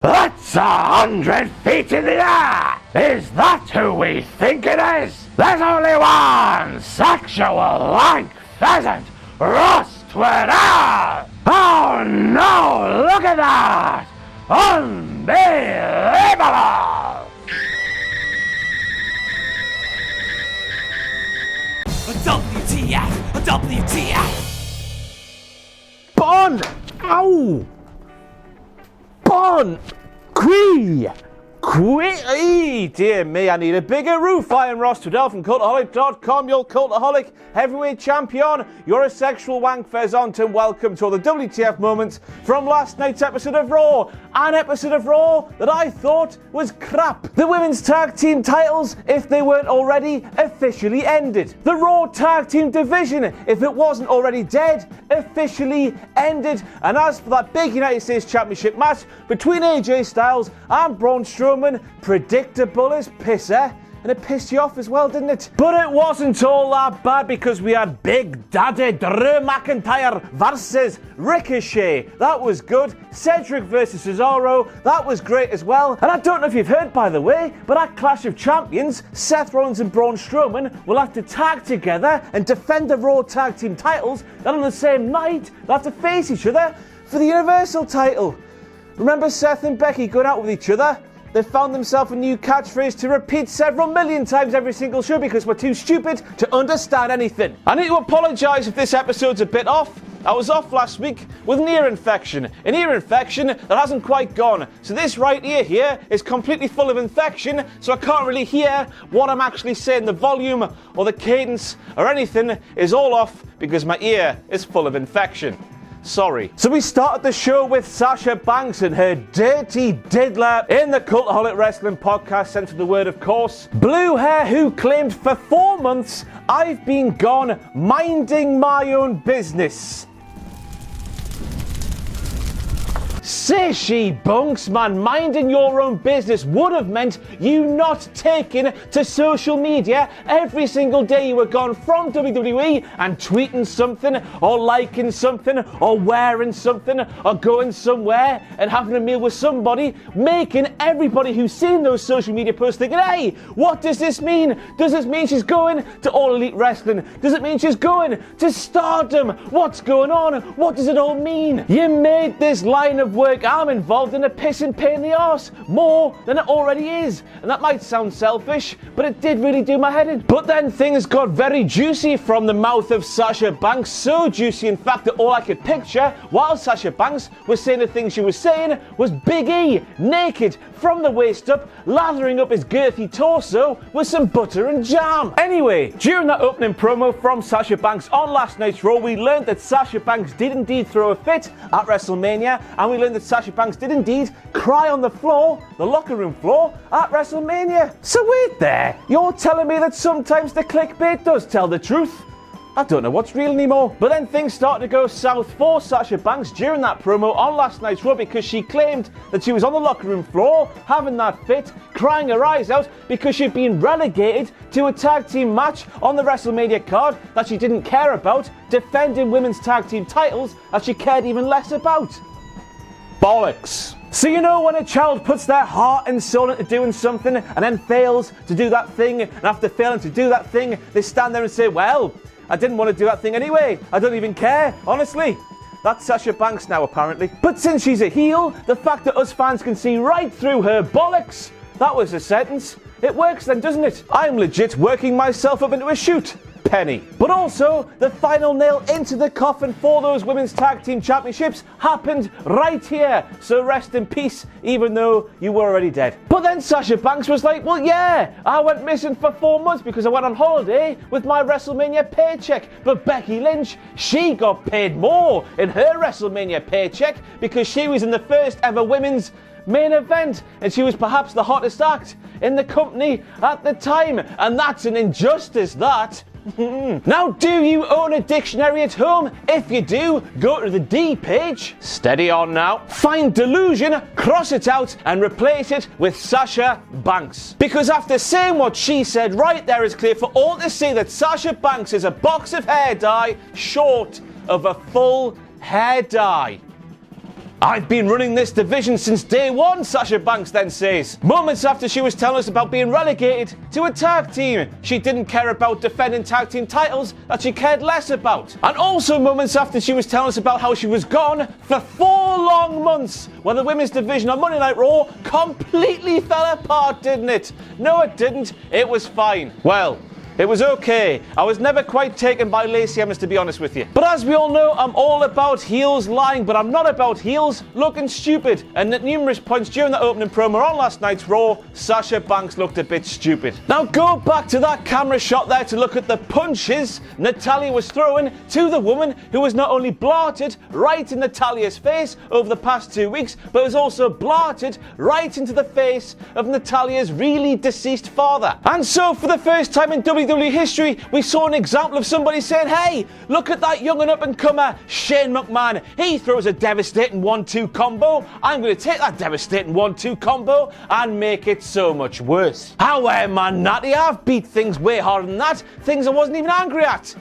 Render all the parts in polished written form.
That's 100 feet in the air! Is that who we think it is? There's only one sexual lank pheasant roast winner! Oh no, look at that! Unbelievable! WTF! WTF! Bon! Ow! Bon! Dear me, I need a bigger roof. I am Ross Trudell from Cultaholic.com, your Cultaholic heavyweight champion. You're a sexual wank pheasant, and welcome to all the WTF moments from last night's episode of Raw. An episode of Raw that I thought was crap. The women's tag team titles, if they weren't already, officially ended. The Raw tag team division, if it wasn't already dead, officially ended. And as for that big United States Championship match between AJ Styles and Braun Strowman, predictable as piss, eh? And it pissed you off as well, didn't it? But it wasn't all that bad, because we had Big Daddy Drew McIntyre versus Ricochet. That was good. Cedric versus Cesaro. That was great as well. And I don't know if you've heard, by the way, but at Clash of Champions, Seth Rollins and Braun Strowman will have to tag together and defend the Raw tag team titles. Then on the same night, they'll have to face each other for the Universal title. Remember Seth and Becky going out with each other? They found themselves a new catchphrase to repeat several million times every single show because we're too stupid to understand anything. I need to apologise if this episode's a bit off. I was off last week with an ear infection. An ear infection that hasn't quite gone. So this right ear here is completely full of infection, so I can't really hear what I'm actually saying. The volume or the cadence or anything is all off because my ear is full of infection. Sorry. So we started the show with Sasha Banks and her dirty diddler in the Cultaholic Wrestling Podcast, Centre of the Word, of course. Blue hair who claimed for 4 months, I've been gone minding my own business. Say she bunks, man. Minding your own business would have meant you not taking to social media every single day you were gone from WWE and tweeting something or liking something or wearing something or going somewhere and having a meal with somebody, making everybody who's seen those social media posts thinking, hey, what does this mean? Does this mean she's going to All Elite Wrestling? Does it mean she's going to Stardom? What's going on? What does it all mean? You made this line of work I'm involved in a pissing pain in the arse more than it already is, and that might sound selfish, but it did really do my head in. But then things got very juicy from the mouth of Sasha Banks, so juicy in fact that all I could picture while Sasha Banks was saying the things she was saying was Big E naked from the waist up, lathering up his girthy torso with some butter and jam. Anyway, during that opening promo from Sasha Banks on last night's Raw, we learned that Sasha Banks did indeed throw a fit at WrestleMania, and we learned that Sasha Banks did indeed cry on the floor, the locker room floor, at WrestleMania. So wait there, you're telling me that sometimes the clickbait does tell the truth? I don't know what's real anymore. But then things started to go south for Sasha Banks during that promo on last night's Raw, because she claimed that she was on the locker room floor having that fit, crying her eyes out because she'd been relegated to a tag team match on the WrestleMania card that she didn't care about, defending women's tag team titles that she cared even less about. Bollocks. So you know when a child puts their heart and soul into doing something and then fails to do that thing, and after failing to do that thing, they stand there and say, well, I didn't want to do that thing anyway. I don't even care, honestly. That's Sasha Banks now, apparently. But since she's a heel, the fact that us fans can see right through her bollocks, that was a sentence. It works then, doesn't it? I'm legit working myself up into a shoot. Penny. But also, the final nail into the coffin for those women's tag team championships happened right here. So rest in peace, even though you were already dead. But then Sasha Banks was like, well, yeah, I went missing for 4 months because I went on holiday with my WrestleMania paycheck. But Becky Lynch, she got paid more in her WrestleMania paycheck because she was in the first ever women's main event, and she was perhaps the hottest act in the company at the time. And that's an injustice, that. Now, do you own a dictionary at home? If you do, go to the D page. Steady on now. Find delusion, cross it out, and replace it with Sasha Banks. Because after saying what she said, right there is clear for all to see that Sasha Banks is a box of hair dye short of a full hair dye. "I've been running this division since day one," Sasha Banks then says. Moments after she was telling us about being relegated to a tag team she didn't care about defending tag team titles that she cared less about. And also moments after she was telling us about how she was gone for 4 long months, while the women's division on Monday Night Raw completely fell apart, didn't it? No, it didn't. It was fine. Well, it was okay. I was never quite taken by Lacey Evans, to be honest with you. But as we all know, I'm all about heels lying, but I'm not about heels looking stupid. And at numerous points during the opening promo on last night's Raw, Sasha Banks looked a bit stupid. Now go back to that camera shot there to look at the punches Natalya was throwing to the woman who was not only blarted right in Natalya's face over the past 2 weeks, but was also blarted right into the face of Natalya's really deceased father. And so for the first time in WWE history, we saw an example of somebody saying, "Hey, look at that young and up-and-comer Shane McMahon. He throws a devastating 1-2 combo. I'm going to take that devastating 1-2 combo and make it so much worse." However, man, Natty, I've beat things way harder than that. Things I wasn't even angry at.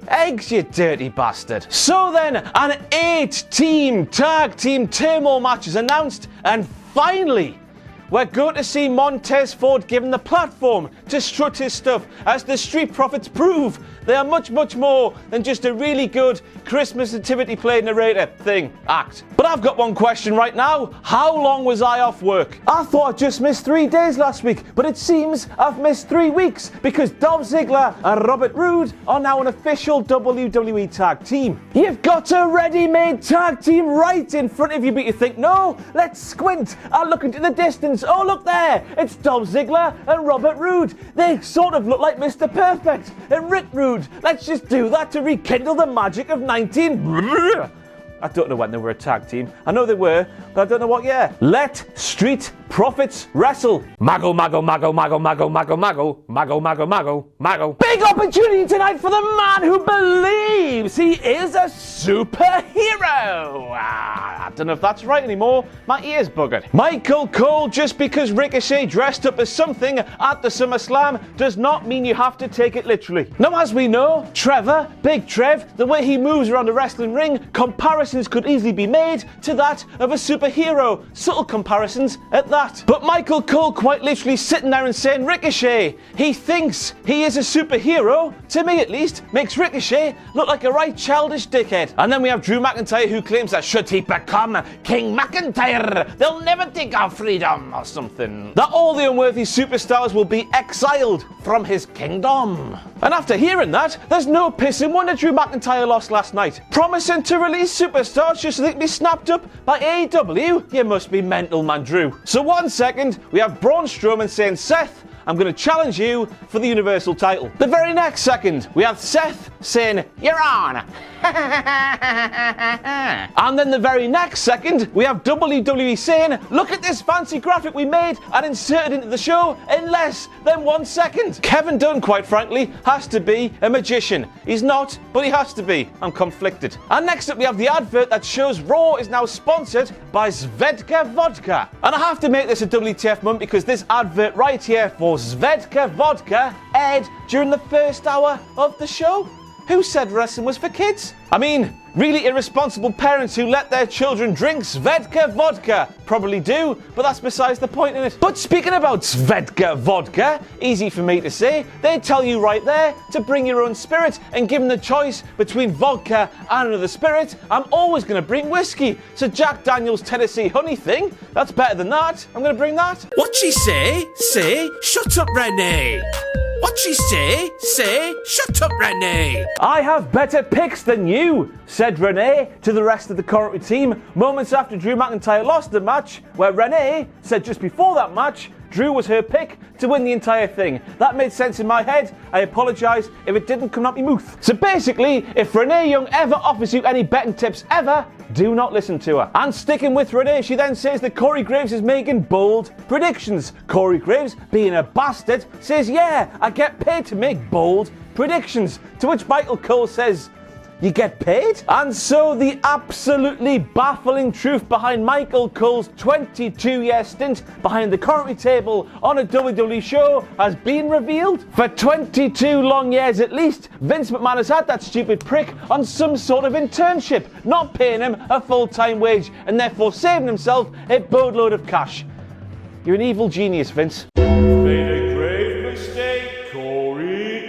Eggs, you dirty bastard. So then, an 8-team Tag Team Turmoil match is announced, and finally, we're going to see Montez Ford given the platform to strut his stuff as the Street Profits prove they are much, much more than just a really good Christmas nativity play narrator thing act. But I've got one question right now. How long was I off work? I thought I just missed 3 days last week, but it seems I've missed 3 weeks because Dolph Ziggler and Roode are now an official WWE tag team. You've got a ready-made tag team right in front of you, but you think, no, let's squint and look into the distance. Oh, look there! It's Dolph Ziggler and Roode. They sort of look like Mr. Perfect and Rick Rude. Let's just do that to rekindle the magic of 19... I don't know when they were a tag team. I know they were, but I don't know what year. Let Street Profits wrestle. Mago, mago, mago, mago, mago, mago, mago, mago, mago, mago, mago. Big opportunity tonight for the man who believes he is a superhero. I don't know if that's right anymore. My ear's buggered. Michael Cole, just because Ricochet dressed up as something at the SummerSlam does not mean you have to take it literally. Now, as we know, Trevor, Big Trev, the way he moves around the wrestling ring, comparisons could easily be made to that of a superhero. Subtle comparisons at that. But Michael Cole quite literally sitting there and saying Ricochet, he thinks he is a superhero, to me at least, makes Ricochet look like a right childish dickhead. And then we have Drew McIntyre who claims that should he become King McIntyre, they'll never take our freedom or something. That all the unworthy superstars will be exiled from his kingdom. And after hearing that, there's no pissing wonder Drew McIntyre lost last night. Promising to release superstars just so they can be snapped up by AEW? You must be mental, man, Drew. So 1 second, we have Braun Strowman saying, "Seth, I'm going to challenge you for the Universal title." The very next second, we have Seth saying, "You're on." And then the very next second, we have WWE saying, "Look at this fancy graphic we made and inserted into the show in less than 1 second." Kevin Dunn, quite frankly, has to be a magician. He's not, but he has to be. I'm conflicted. And next up, we have the advert that shows Raw is now sponsored by Svedka Vodka. And I have to make this a WTF moment because this advert right here for Svedka Vodka aired during the first hour of the show. Who said wrestling was for kids? I mean, really irresponsible parents who let their children drink Svedka Vodka probably do, but that's besides the point in it. But speaking about Svedka Vodka, easy for me to say, they tell you right there to bring your own spirit, and given the choice between vodka and another spirit, I'm always going to bring whiskey. So Jack Daniel's Tennessee Honey thing, that's better than that. I'm going to bring that. What she say? Say, shut up, Renee. What she say? Say, shut up, Renee. I have better picks than you, said Renee to the rest of the commentary team moments after Drew McIntyre lost the match, where Renee said just before that match Drew was her pick to win the entire thing. That made sense in my head. I apologise if it didn't come out my mouth. So basically, if Renee Young ever offers you any betting tips ever, do not listen to her. And sticking with Renee, she then says that Corey Graves is making bold predictions. Corey Graves, being a bastard, says, yeah, I get paid to make bold predictions. To which Michael Cole says, you get paid. And so the absolutely baffling truth behind Michael Cole's 22-year stint behind the commentary table on a WWE show has been revealed. For 22 long years at least, Vince McMahon has had that stupid prick on some sort of internship, not paying him a full-time wage and therefore saving himself a boatload of cash. You're an evil genius, Vince.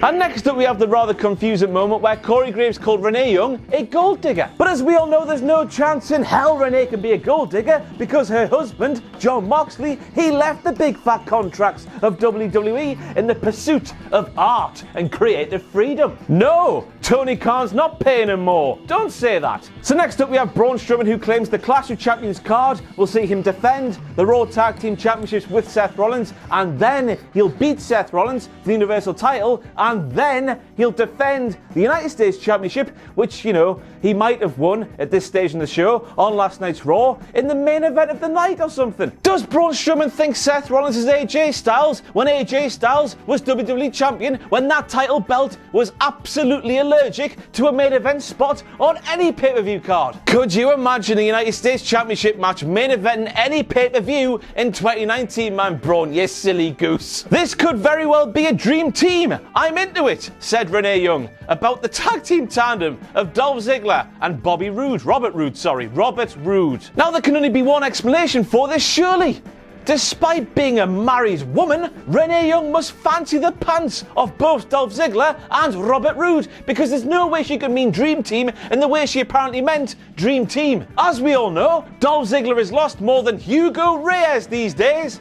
And next up we have the rather confusing moment where Corey Graves called Renee Young a gold digger. But as we all know, there's no chance in hell Renee can be a gold digger because her husband, Jon Moxley, he left the big fat contracts of WWE in the pursuit of art and creative freedom. No, Tony Khan's not paying him more. Don't say that. So next up we have Braun Strowman, who claims the Clash of Champions card will see him defend the Raw Tag Team Championships with Seth Rollins, and then he'll beat Seth Rollins for the Universal title, and then he'll defend the United States Championship, which, you know, he might have won at this stage in the show on last night's Raw in the main event of the night or something. Does Braun Strowman think Seth Rollins is AJ Styles when AJ Styles was WWE Champion when that title belt was absolutely allergic to a main event spot on any pay-per-view card? Could you imagine a United States Championship match main event in any pay-per-view in 2019, man, Braun, you silly goose? This could very well be a dream team. I'm into it, said Renee Young about the tag team tandem of Dolph Ziggler and Robert Roode. Now there can only be one explanation for this, surely. Despite being a married woman, Renee Young must fancy the pants of both Dolph Ziggler and Robert Roode, because there's no way she could mean Dream Team in the way she apparently meant Dream Team. As we all know, Dolph Ziggler has lost more than Hugo Reyes these days.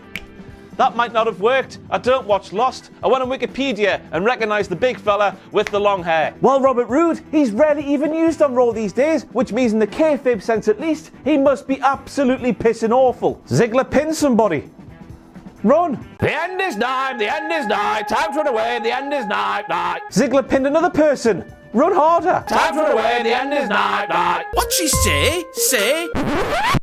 That might not have worked. I don't watch Lost. I went on Wikipedia and recognised the big fella with the long hair. While Robert Roode, he's rarely even used on Raw these days, which means in the kayfabe sense at least, he must be absolutely pissing awful. Ziggler pins somebody. Run. The end is nigh, the end is nigh, time to run away, the end is nigh, nigh. Ziggler pinned another person. Run harder. Time to run away, the end is nigh, nigh. What'd she say? Say?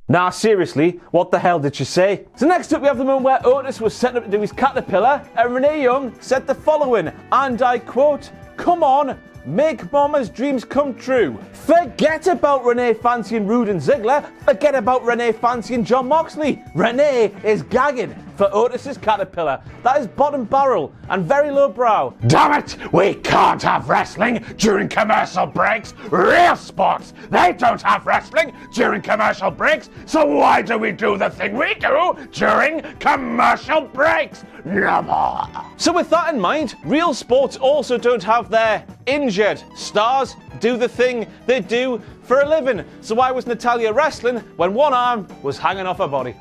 Nah, seriously, what the hell did she say? So next up we have the moment where Otis was set up to do his caterpillar, and Renee Young said the following, and I quote, "Come on, make Mama's dreams come true." Forget about Renee fancying Roode and Ziggler. Forget about Renee fancying Jon Moxley. Renee is gagging for Otis's caterpillar. That is bottom barrel and very low brow. Damn it! We can't have wrestling during commercial breaks. Real sports, they don't have wrestling during commercial breaks. So why do we do the thing we do during commercial breaks? Never. So with that in mind, real sports also don't have their injured stars do the thing they do for a living. So why was Natalya wrestling when one arm was hanging off her body?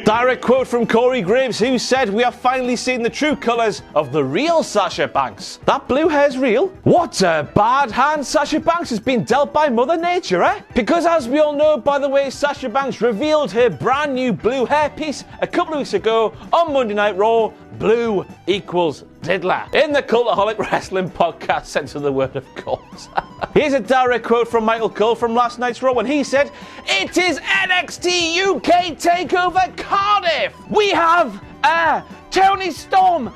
Direct quote from Corey Graves, who said, "We have finally seen the true colours of the real Sasha Banks." That blue hair's real? What a bad hand Sasha Banks has been dealt by Mother Nature, eh? Because as we all know, by the way, Sasha Banks revealed her brand new blue hairpiece a couple of weeks ago on Monday Night Raw. Blue equals diddler. In the Cultaholic Wrestling Podcast sense of the word, of course. Here's a direct quote from Michael Cole from last night's Raw when he said, "It is NXT UK TakeOver Cardiff. We have Toni Storm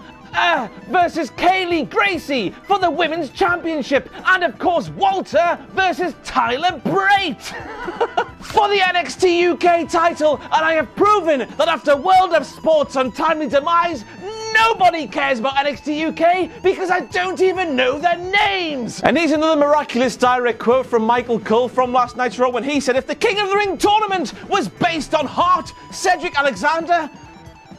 versus Kaylee Gracie for the Women's Championship, and of course Walter versus Tyler Bate for the NXT UK title, and I have proven that after World of Sport's untimely demise, nobody cares about NXT UK because I don't even know their names." And here's another miraculous direct quote from Michael Cole from last night's Raw when he said, "If the King of the Ring tournament was based on heart, Cedric Alexander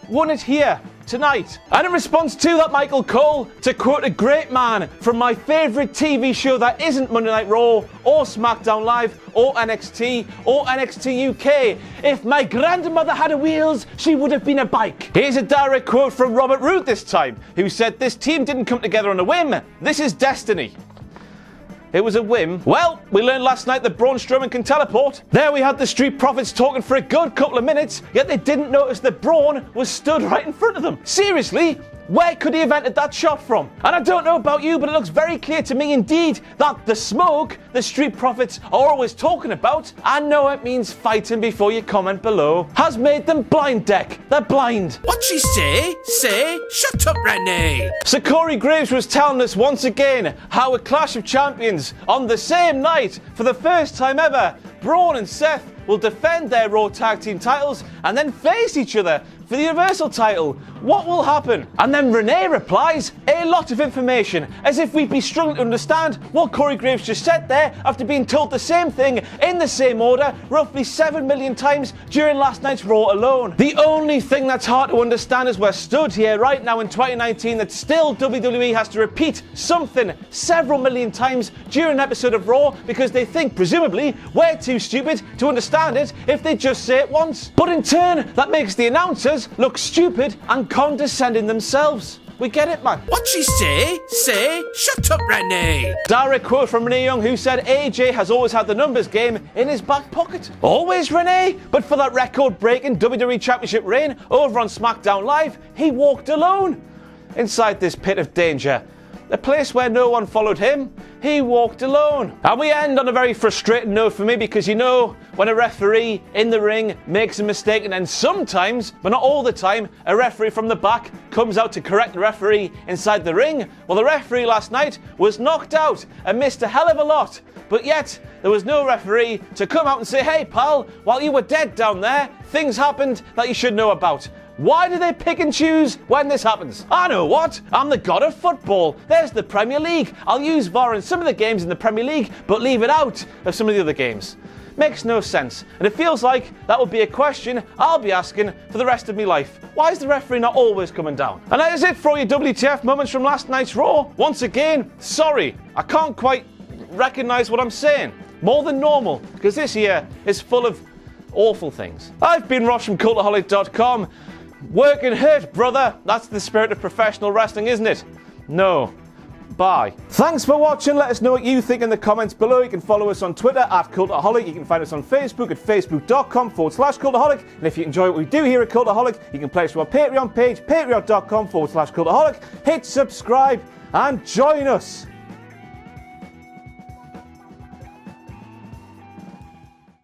won it here tonight." And in response to that, Michael Cole, to quote a great man from my favourite TV show that isn't Monday Night Raw or SmackDown Live or NXT or NXT UK, "If my grandmother had wheels, she would have been a bike." Here's a direct quote from Robert Roode this time, who said, "This team didn't come together on a whim. This is destiny." It was a whim. Well, we learned last night that Braun Strowman can teleport. There we had the Street Profits talking for a good couple of minutes, yet they didn't notice that Braun was stood right in front of them. Seriously, Where could he have entered that shot from? And I don't know about you, but it looks very clear to me indeed that the smoke the Street Profits are always talking about, I know it means fighting before you comment below, has made them blind deck. They're blind. What she say? Say, shut up, Renee. So Corey Graves was telling us once again how a Clash of Champions on the same night, for the first time ever, Braun and Seth will defend their Raw Tag Team titles and then face each other for the Universal title. What will happen? And then Renee replies, a lot of information, as if we'd be struggling to understand what Corey Graves just said there after being told the same thing in the same order roughly 7 million times during last night's Raw alone. The only thing that's hard to understand is we're stood here right now in 2019 that still WWE has to repeat something several million times during an episode of Raw because they think, presumably, we're too stupid to understand it if they just say it once. But in turn, that makes the announcers look stupid and condescending themselves. We get it, man. What she say? Say, shut up, Renee. Direct quote from Renee Young, who said AJ has always had the numbers game in his back pocket. Always, Renee? But for that record-breaking WWE Championship reign over on SmackDown Live, he walked alone. Inside this pit of danger, a place where no one followed him, he walked alone. And we end on a very frustrating note for me because, you know, when a referee in the ring makes a mistake and then sometimes, but not all the time, a referee from the back comes out to correct the referee inside the ring. Well, the referee last night was knocked out and missed a hell of a lot. But yet, there was no referee to come out and say, hey pal, while you were dead down there, things happened that you should know about. Why do they pick and choose when this happens? I know what, I'm the god of football. There's the Premier League. I'll use VAR in some of the games in the Premier League, but leave it out of some of the other games. Makes no sense. And it feels like that will be a question I'll be asking for the rest of my life. Why is the referee not always coming down? And that is it for all your WTF moments from last night's Raw. Once again, sorry, I can't quite recognise what I'm saying. More than normal, because this year is full of awful things. I've been Ross from Cultaholic.com. Work and hurt, brother. That's the spirit of professional wrestling, isn't it? No. Bye. Thanks for watching. Let us know what you think in the comments below. You can follow us on Twitter at Cultaholic. You can find us on Facebook at facebook.com/Cultaholic. And if you enjoy what we do here at Cultaholic, you can pledge to our Patreon page, patreon.com/Cultaholic. Hit subscribe and join us.